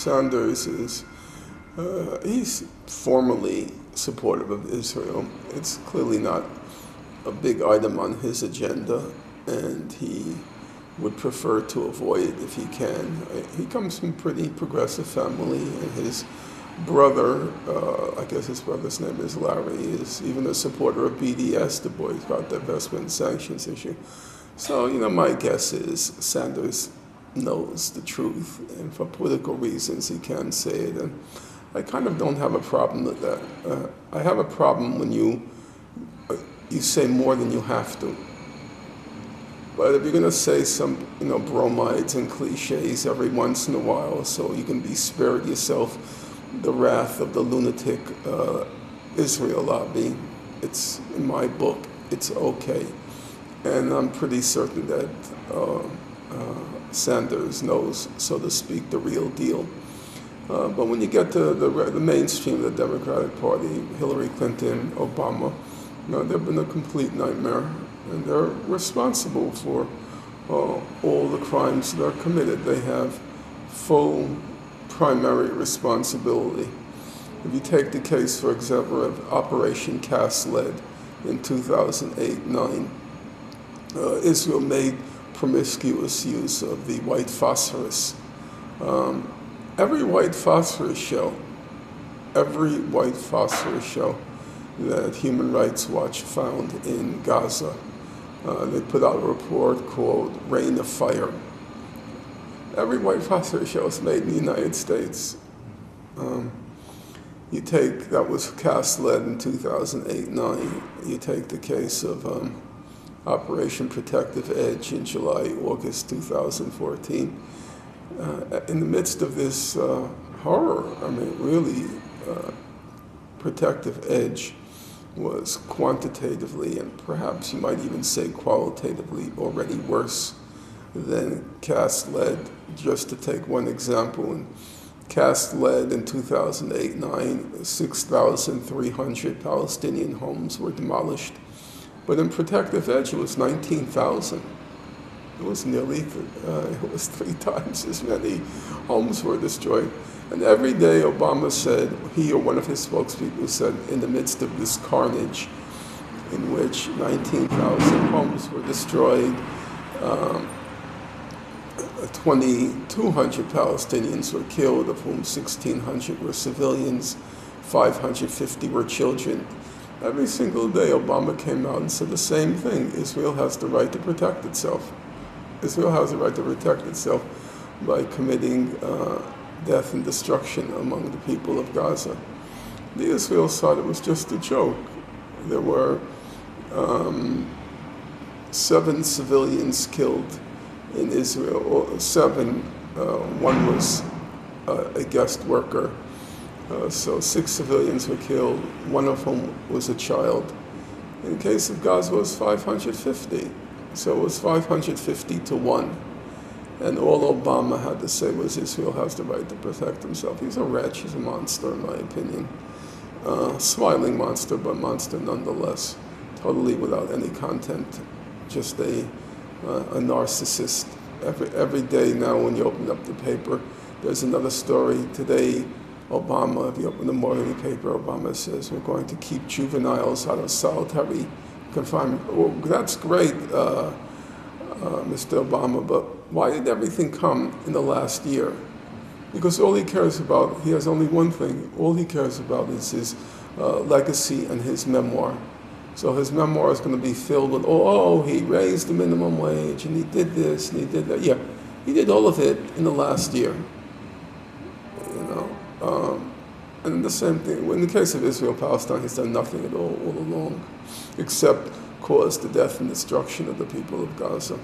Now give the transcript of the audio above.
Sanders is, he's formally supportive of Israel. It's clearly not a big item on his agenda, and he would prefer to avoid it if he can. He comes from a pretty progressive family, and his brother, I guess his brother's name is Larry, is even a supporter of BDS, the Boycott, Divestment, and Sanctions issue. So, my guess is Sanders knows the truth, and for political reasons he can say it, and I kind of don't have a problem with that. I have a problem when you say more than you have to. But if you're going to say some, bromides and cliches every once in a while so you can be spared yourself the wrath of the lunatic Israel lobby, it's, in my book, it's okay. And I'm pretty certain that Sanders knows, so to speak, the real deal. But when you get to the mainstream of the Democratic Party, Hillary Clinton, Obama, they've been a complete nightmare, and they're responsible for all the crimes that are committed. They have full primary responsibility. If you take the case, for example, of Operation Cast Lead in 2008-9, Israel made promiscuous use of the white phosphorus. Every white phosphorus shell that Human Rights Watch found in Gaza, they put out a report called Rain of Fire. Every white phosphorus shell is made in the United States. That was cast lead in 2008-9. You take the case of Operation Protective Edge in July, August 2014. In the midst of this horror, Protective Edge was quantitatively and perhaps you might even say qualitatively already worse than cast lead. Just to take one example, in cast lead in 2008-9, 6,300 Palestinian homes were demolished. But in Protective Edge, it was 19,000. It was it was 3 times as many homes were destroyed. And every day Obama said, he or one of his spokespeople said, in the midst of this carnage in which 19,000 homes were destroyed, 2,200 Palestinians were killed, of whom 1,600 were civilians, 550 were children. Every single day Obama came out and said the same thing: Israel has the right to protect itself. Israel has the right to protect itself by committing death and destruction among the people of Gaza. The Israel side, it was just a joke. There were 7 civilians killed in Israel, or 7. One was a guest worker. So 6 civilians were killed, one of whom was a child. In the case of Gaza, it was 550. So it was 550 to 1. And all Obama had to say was Israel has the right to protect himself. He's a wretch, he's a monster in my opinion. Smiling monster, but monster nonetheless. Totally without any content, just a narcissist. Every day now when you open up the paper, there's another story. Today, Obama, if you open the morning paper, Obama says we're going to keep juveniles out of solitary confinement. Well, that's great, Mr. Obama, but why did everything come in the last year? Because all he cares about, he has only one thing, all he cares about is his legacy and his memoir. So his memoir is going to be filled with, he raised the minimum wage, and he did this, and he did that. Yeah, he did all of it in the last year. And the same thing, in the case of Israel, Palestine, he's done nothing at all along, except cause the death and destruction of the people of Gaza.